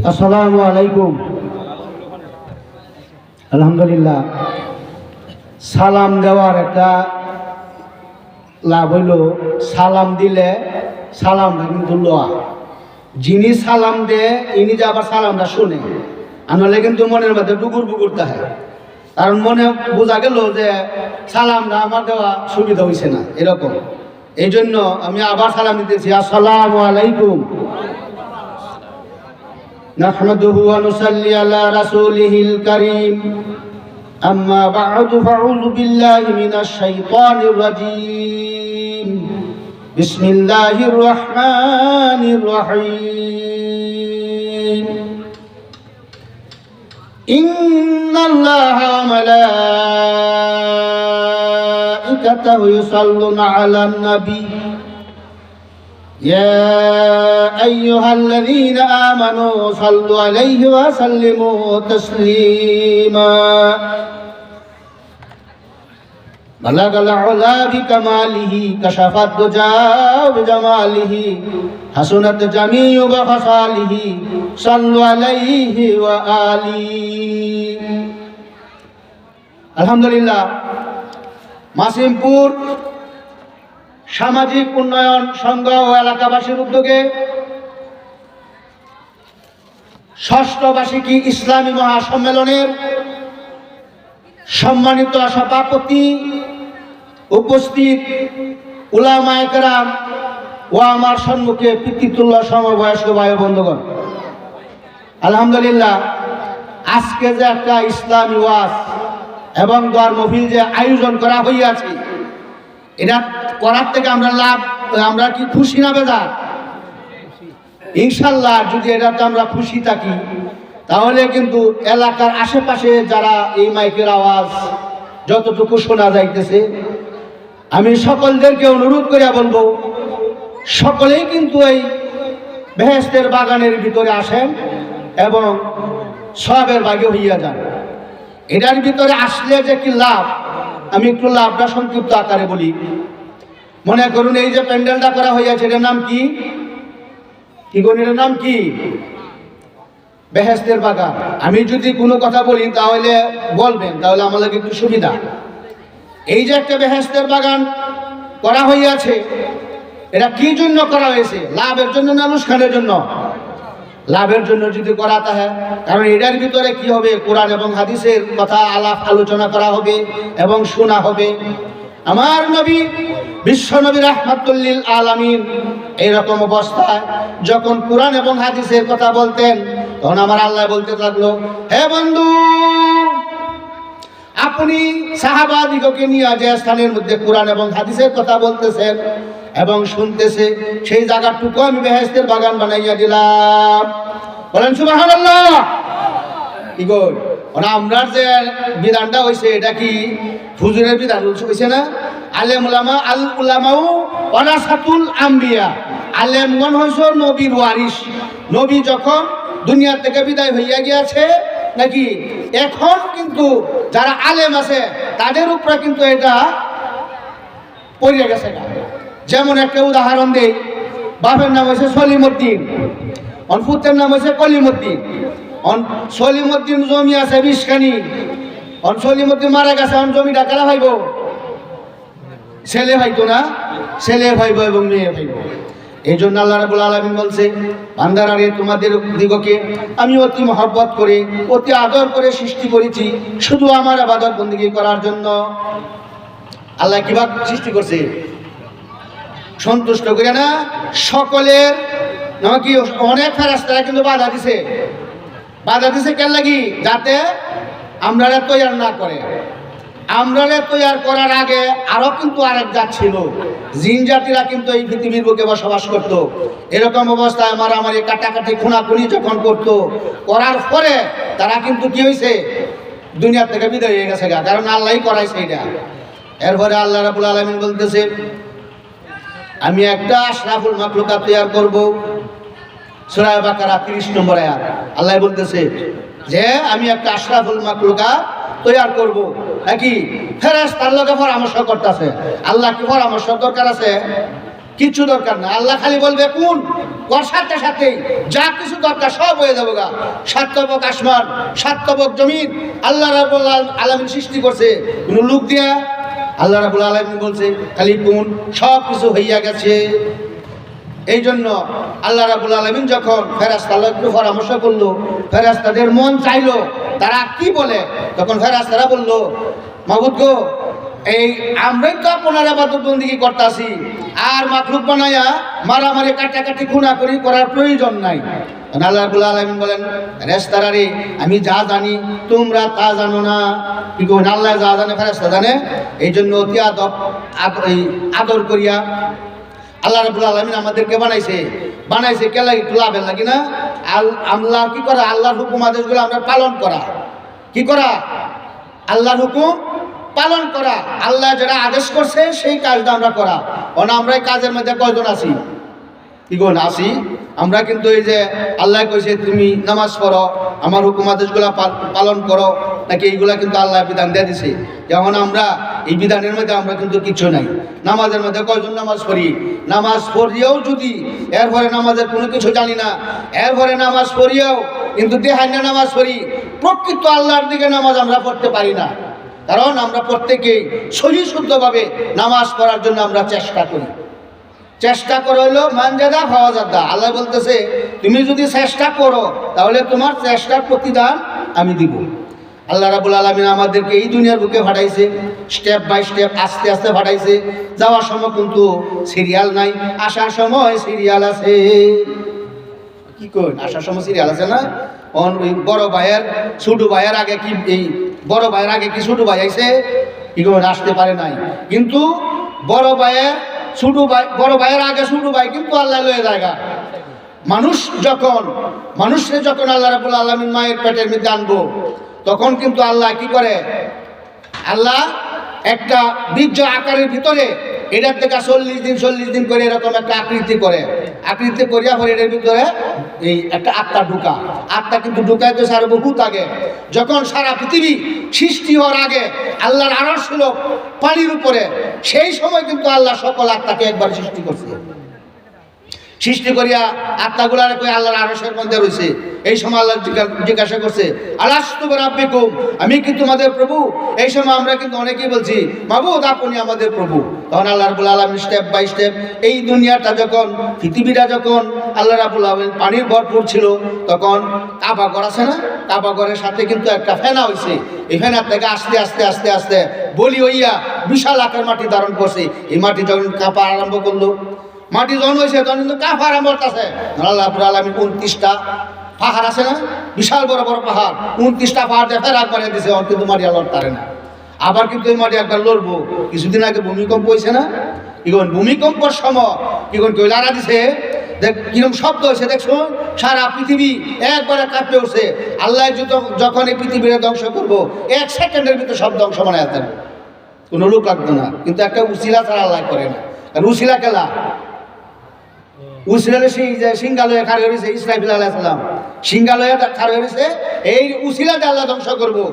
আসসালামু আলাইকুম। আলহামদুলিল্লাহ, সালাম দেওয়ার একটা লাভ হইল, সালাম দিলে সালামটা কিন্তু লওয়া, যিনি সালাম দেয় ইনি যে আবার সালামটা শুনে, আনলে কিন্তু মনের মধ্যে ডুগুর বুগুর থাকে, কারণ মনে বোঝা গেল যে সালামটা আমার দেওয়া সুবিধা হয়েছে না, এরকম। এই জন্য আমি আবার সালাম দিতেছি, আসসালামু আলাইকুম। নাহমাদুহু ওয়া নুসাল্লি আলা রাসূলিহিল কারীম, আম্মা বা'দু ফাউযু বিল্লাহি মিনাশ শাইতানির রাজীম। বিসমিল্লাহির রহমানির রহিম। ইন্নাল্লাহা ওয়া মালাইকাতাহু ইউসাল্লুনা আলান নবী يا أيها الذين آمنوا صلوا عليه وسلموا تسليما بلغ العلا بكماله كشف الدجى بجماله حسنت جميع بخصاله صلوا عليه وآله। আলহামদুলিল্লাহ, মাসিমপুর সামাজিক উন্নয়ন সংঘ ও এলাকাবাসীর উদ্যোগে ষষ্ঠ বার্ষিকী ইসলামী মহাসম্মেলনের সম্মানিত সভাপতি, উপস্থিত উলামায়ে কেরাম ও আমার সম্মুখে পিতৃতুল্য সমবয়স্ক ভাই বন্ধুগণ, আলহামদুলিল্লাহ, আজকে যে একটা ইসলামী ওয়াজ এবং দোয়ার মাহফিল যে আয়োজন করা হইয়াছে, এটা করার থেকে আমরা কি খুশি না বেজার? ইনশাল্লাহ যদি এটাতে আমরা খুশি থাকি, তাহলে কিন্তু এলাকার আশেপাশে যারা এই মাইকের আওয়াজ যতটুকু শোনা যাইতেছে, আমি সকলদেরকে অনুরোধ করে বলবো, সকলেই কিন্তু এই বেহেশতের বাগানের ভিতরে আসেন এবং সবের ভাগে হইয়া যান। এটার ভিতরে আসলে যে কি লাভ, আমি একটু লাভটা সংক্ষিপ্ত আকারে বলি। মনে করুন, এই যে প্যান্ডেলটা করা হইয়াছে, এটার নাম কি? এটার নাম কি? বেহেশতের বাগান। আমি যদি কোনো কথা বলি তাহলে বলবেন, তাহলে আমাদের একটু সুবিধা। এই যে একটা বেহেশতের বাগান করা হইয়াছে, এটা কি জন্য করা হয়েছে? লাভের জন্য না অনুষ্ঠানের জন্য? লাভের জন্য যদি করা থাকে, কারণ এটার ভিতরে কি হবে, কোরআন এবং হাদিসের কথা আলাপ আলোচনা করা হবে এবং শোনা হবে। আমার নবী, বিশ্ব নবী রাহমাতুল লিল আলামিন, এইরকম অবস্থায় যখন কোরআন এবং হাদিসের কথা বলতেন, তখন আমার আল্লাহ বলতে লাগলো, হে বন্ধু, আপনি সাহাবাদিগকে নিয়ে যে স্থানের মধ্যে কোরআন এবং হাদিসের কথা বলতেছেন এবং শুনতেছে, সেই জায়গাটুকু আমি বেহেশতের বাগান বানাইয়া দিলাম। বলেন সুবহানাল্লাহ। কি গো, আমরা যে বিধানটা হয়েছে, এটা কি হুজুরের বিধান হয়েছে না? আলেম উলামা আল উলামাউ ওয়ারাসাতুল আম্বিয়া, আলেমগণ হইছে নবীর ওয়ারিস। নবী যখন দুনিয়া থেকে বিদায় হইয়া গিয়েছে নাকি, এখন কিন্তু যারা আলেম আছে তাদের উপরে কিন্তু এটা পড়ে গেছে। যেমন একটা উদাহরণ দেই, বাপের নাম হয়েছে সলিমউদ্দিন, পুত্রের নাম হয়েছে কলিমউদ্দিন। সলিমউদ্দিন জমি আছে 20 খানি, সলিমউদ্দিন মারা গেছে, জমিটা কারা ভাইব? ছেলে ভাইতো না, ছেলে ভাইব এবং মেয়ে ভাইব। এই জন্য আল্লাহ রাব্বুল আলামিন বলছে, বান্দারা রে, তোমাদের দিগকে আমি অতি মহব্বত করে, অতি আদর করে সৃষ্টি করেছি শুধু আমার ইবাদত বندگی করার জন্য। আল্লাহ কিভাবে সৃষ্টি করছে? সন্তুষ্ট করে না। সকলের নাকি অনেক ফেরেশতারা কিন্তু বাধা দিছে কেন লাগি? যাতে আমরা তৈয়ার না করে। আমরা তৈয়ার করার আগে আরো কিন্তু আরেক জাত ছিল, জিন জাতিরা কিন্তু এই পৃথিবীর বুকে বসবাস করত। এরকম অবস্থায় মারামারি কাটাকাটি খুনাখুনি যখন করতো, করার পরে তারা কিন্তু কি হয়েছে, দুনিয়া থেকে বিদায় হয়ে গেছে, কারণ আল্লাহই করাইছে এটা। এরপরে আল্লাহ রাব্বুল আলামিন বলতেছে, আমি একটা আশরাফুল মাখলুকাত তৈয়ার করব। সূরা বাকারা 30 নম্বর আয়াত আল্লাহ বলতেছে যে আমি একটা আশরাফুল মাখলুকাত তৈয়ার করব। নাকি ফেরেশতার লগে পরামর্শ করতেছে। আল্লাহ কি পরামর্শ দরকার আছে? কিছু দরকার না। আল্লাহ খালি বলবে কোন, ওর সাথে সাথে যা কিছু দরকার সব হয়ে যাবো গা। 7 তবক আসমান, 7 তবক জমিন আল্লাহ রাব্বুল আলামিন সৃষ্টি করছে কোন লোক দিয়া। আল্লাহ রাব্বুল আলামিন বলছে খালি কোন সব কিছু হইয়া গেছে। এই জন্য আল্লাহ রাব্বুল আলামিন যখন ফেরেশতাদের একটু পরামর্শ করলো, ফেরেশতাদের মন চাইলো তারা কি বলে, তখন ফেরেশতারা বলল মাবুদ গো, এই আমরাই তো আপনার ইবাদত বন্দেগী করতেছি, আর মাখলুক বানায়া মারামারি কাটাকাটি খুনাখুনি করার প্রয়োজন নাই। আল্লাহ রাব্বুল আলামিন বলেন ফেরেশতারা রে, আমি যা জানি তোমরা তা জানো না। কি করেন, আল্লাহ যা জানে ফেরেশতা জানে। এই জন্য অতি আদর করিয়া আল্লাহ রাব্বুল আলামিন আমাদেরকে বানাইছে কে লাগে, একটু লাভের লাগে না। আল্লাহ কি করা, আল্লাহর হুকুম আদেশগুলো আমরা পালন করা। কি করা, আল্লাহর হুকুম পালন করা। আল্লাহ যারা আদেশ করছে সেই কাজটা আমরা করা। আমরা এই কাজের মধ্যে কয়জন আছি, কি কোন আছি আমরা কিন্তু এই যে আল্লাহ কইছে তুমি নামাজ পড়ো, আমার হুকুম আদেশগুলা পালন করো, নাকি এইগুলা কিন্তু আল্লাহ বিধান দিয়ে দিছে। যেমন আমরা এই বিধানের মধ্যে আমরা কিন্তু কিছু নাই। নামাজের মধ্যে কয়জন নামাজ পড়ি, নামাজ পড়িয়েও যদি এরপরে নামাজের কোনো কিছু জানি না, এরপরে নামাজ পড়িয়েও কিন্তু দেহান্য নামাজ পড়ি, প্রকৃত আল্লাহর দিকে নামাজ আমরা পড়তে পারি না। কারণ আমরা প্রত্যেকেই সহি শুদ্ধভাবে নামাজ পড়ার জন্য আমরা চেষ্টা করো হইলো মানজাদা ফাওয়াজাদা। আল্লাহ বলতেছে তুমি যদি চেষ্টা করো তাহলে তোমার চেষ্টার প্রতিদান আমি দিব। আল্লাহ রাব্বুল আলামিন আমাদেরকে এই দুনিয়ার বুকে পাঠাইছে, স্টেপ বাই স্টেপ আস্তে আস্তে পাঠাইছে। যাওয়ার সময় কিন্তু সিরিয়াল নাই, আসার সময় সিরিয়াল আছে। কি কই, আসার সময় সিরিয়াল আছে না। ওই বড় ভাইয়ের ছোট ভাইয়ের আগে কি, এই বড় ভাইয়ের আগে কি ছোট ভাই আইছে, কি কই আসতে পারে নাই। কিন্তু বড় ভাইয়ের আগে ছোট ভাই কিন্তু আল্লাহ লয়ে জায়গা। মানুষকে যখন আল্লাহ রাব্বুল আলামিন মায়ের পেটের মধ্যে আনবো, তখন কিন্তু আল্লাহ কি করে, আল্লাহ একটা বীর্য আকারের ভিতরে এটার থেকে 40 দিন করে এরকম একটা আকৃতি করিয়া পরে এটার ভিতরে এই একটা আত্মা আত্মা কিন্তু ঢুকাইতে সারা বহুত আগে, যখন সারা পৃথিবী সৃষ্টি হওয়ার আগে আল্লাহর আরশ ছিল পানির উপরে, সেই সময় কিন্তু আল্লাহ সকল আত্মাকে একবার সৃষ্টি করিয়া আত্মাগুলার কই আল্লাহর আরশের মধ্যে রয়েছে। এই সময় আল্লাহ জিজ্ঞাসা করছে আলাস্তু বিরাব্বিকুম, আমি কি তোমাদের প্রভু? এই সময় আমরা কিন্তু অনেকেই বলছি মাবুদ আপনি আমাদের প্রভু। তখন আল্লাহ রাব্বুল আলামিন স্টেপ বাই স্টেপ এই দুনিয়াটা যখন, পৃথিবীটা যখন আল্লাহ রাব্বুল আলামিন পানির ভরপুর ছিল, তখন কাবা ঘর আছে না, কাবা ঘরের সাথে কিন্তু একটা ফেনা হয়েছে। এই ফেনার থেকে আস্তে আস্তে আস্তে আস্তে বলি হইয়া বিশাল আকার মাটি ধারণ করছে। এই মাটি যখন কাঁপা আরম্ভ করলো, মাটি যখন হয়েছে তখন কিন্তু কাঁপা আরম্ভ করতেছে। আল্লাহ রাব্বুল আলামিন 29টা পাহাড় আছে না, বিশাল বড় বড় পাহাড়, 29টা পাহাড় দিয়ে ফেরাক বানিয়ে দিছে। কিন্তু মাটি আল্লাহ তারে না। আবার কিন্তু এই মাটি একবার লড়বো। কিছুদিন আগে ভূমিকম্প হয়েছে না, কিরকম ভূমিকম্পর সময় কিরকম লাড়া দিছে, দেখ কিরকম শব্দ হয়েছে, দেখছো সারা পৃথিবী একবারে কাঁপতে উঠছে। আল্লাহ যখন এই পৃথিবীকে ধ্বংস করবো, 1 সেকেন্ডের ভিতরে সব ধ্বংস বানায় দেন, কোনো লোক লাগতো না। কিন্তু একটা উসিলা ছাড়া আল্লাহ করে না। আর উসিলা কেলা, উসিলালে সেই যে সিংহালয়ে খাড়ি হয়েছে ইসরাফিল আলাইহিস সালাম, সিংহালয়ে খাড়ি হয়েছে, এই উসিলাতে আল্লাহ ধ্বংস করবো।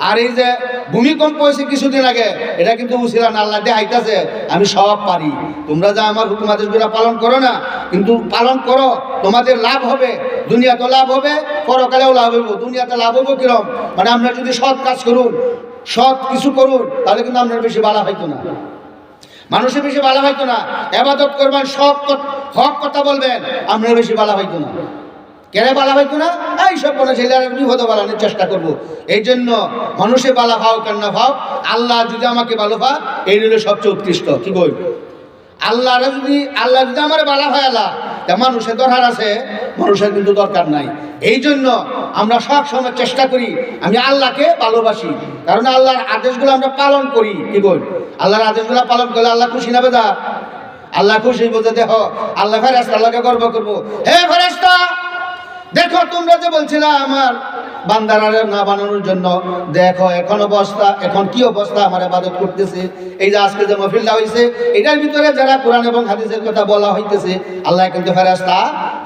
আর এই যে ভূমিকম্প হয়েছে কিছুদিন আগে, এটা কিন্তু উসিলা না, আল্লাহ দেখাইতেছে আমি সব পারি। তোমরা যা আমার হুকুম আদেশগুলো পালন করো না, কিন্তু পালন করো, তোমাদের লাভ হবে, দুনিয়াতে লাভ হবে, পরকালেও লাভ হইব। দুনিয়াতে লাভ হইব কিরম, মানে আমরা যদি সৎ কাজ করুন, সৎ কিছু করুন, তাহলে কিন্তু আপনার বেশি বালা হইতো না, মানুষের বেশি ভালো হইতো না। ইবাদত করবেন, সব হক কথা বলবেন, আপনার বেশি ভালো হইতো না। কেন ভালো হইতো না? এই সব কোনো ছেলেরা বিপদ বাড়ানোর চেষ্টা করবো। এই জন্য মানুষে ভালো ভাও কেন না ভাও, আল্লাহ যদি আমাকে ভালো ভাও, এই হলো সবচেয়ে উৎকৃষ্ট। কি বল, আল্লাহ যদি আমার ভালো হয়, আল্লাহ মানুষের দরকার আছে, মানুষের কিন্তু দরকার নাই। এই জন্য আমরা সব সময় চেষ্টা করি আমি আল্লাহকে ভালোবাসি, কারণ আল্লাহর আদেশগুলো আমরা পালন করি। কি বল, আল্লাহর আদেশগুলো পালন করলে আল্লাহ খুশি না বেদা? আল্লাহ খুশি বলতে দেখো, আল্লাহ ফেরেশতা আল্লাহকে গর্ব করবো, হে ফেরেশতা দেখো তোমরা যে বলছিলা আমার বান্দারা না বানানোর জন্য, দেখো এখন অবস্থা, এখন কি অবস্থা আমার ইবাদত করতেছে। এই যে আজকে যে মাহফিলটা হয়েছে, এটার ভিতরে যারা কোরআন এবং হাদিসের কথা বলা হইতেছে, আল্লাহ কিন্তু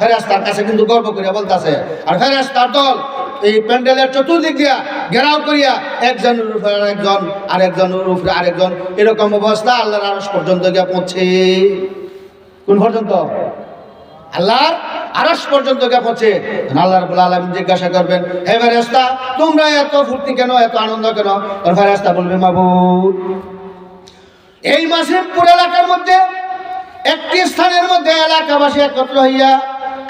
ফেরেশতার কাছে কিন্তু গর্ব করে বলতেছে। আর ফেরেশতার দল এই প্যান্ডেলের চতুর্দিক দিয়া ঘেরাও করিয়া একজনের উপরে আরেকজন, আরেকজনের উপরে আরেকজন, এরকম অবস্থা আল্লাহর আরশ পর্যন্ত গিয়ে পৌঁছে। কোন পর্যন্ত? আল্লাহর আরশ পর্যন্ত পৌঁছে আল্লাহ রাব্বুল আলামিন জিজ্ঞাসা করবেন, হে ফেরেশতা তোমরা এত ফুর্তি কেন, এত আনন্দ কেন? আর ফেরেশতা বলবে, মাবুদ এই মাসিমপুর এলাকার মধ্যে একটি স্থানের মধ্যে এলাকাবাসী একত্র হইয়া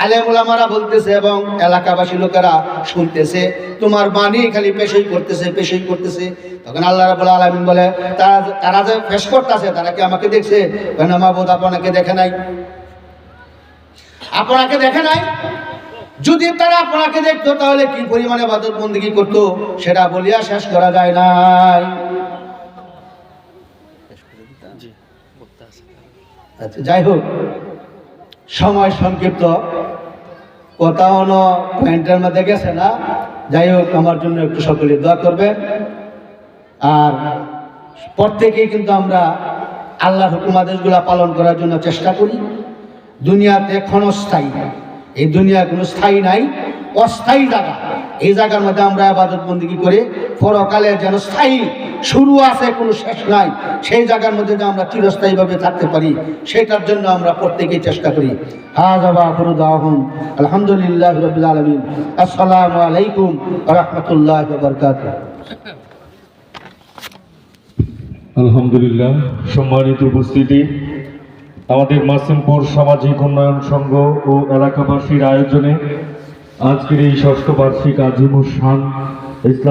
আলেম ওলামারা বলতেছে এবং এলাকাবাসী লোকেরা শুনতেছে, তোমার বাণী খালি পেশই করতেছে। তখন আল্লাহ রাব্বুল আলামিন বলে, তারা যে পেশ করতেছে তারা কি আমাকে দেখছে? না মাবুদ আপনাকে দেখে নাই। যদি তারা আপনাকে দেখতো তাহলে কি পরিমাণে ইবাদত বন্দেগী করতো সেটা বলিয়া শেষ করা যায় নাই। আচ্ছা, যাই হোক, সময় সংক্ষিপ্ত, কথা হলো পয়েন্টের মধ্যে গেছে না। যাই হোক, আমার জন্য একটু সকলে দোয়া করবেন। আর প্রত্যেকেই কিন্তু আমরা আল্লাহর হুকুম আদেশগুলা পালন করার জন্য চেষ্টা করি। দুনিয়াতে ক্ষণস্থায়ী, এই দুনিয়া কোনো স্থায়ী নাই, অস্থায়ী জায়গা। এই জায়গার মধ্যে আমরা ইবাদত বন্দেগী করে পরকালে যেন স্থায়ী, শুরু আছে কোনো শেষ নাই, সেই জায়গার মধ্যে যে আমরা চিরস্থায়ীভাবে থাকতে পারি সেটার জন্য আমরা প্রত্যেকেই চেষ্টা করি। হাযা ওয়া আখিরু দাওয়াহুম আলহামদুলিল্লাহি রাব্বিল আলামিন। আসসালামু আলাইকুম ওয়া রাহমাতুল্লাহি ওয়া বারাকাতুহু। আলহামদুলিল্লাহ। সম্মানিত উপস্থিতি, আমাদের মাসিমপুর সামাজিক উন্নয়ন সংঘ ও এলাকাবাসীর আয়োজনে আজকের এই ষষ্ঠ বার্ষিক আজিমুস শান ইসলাম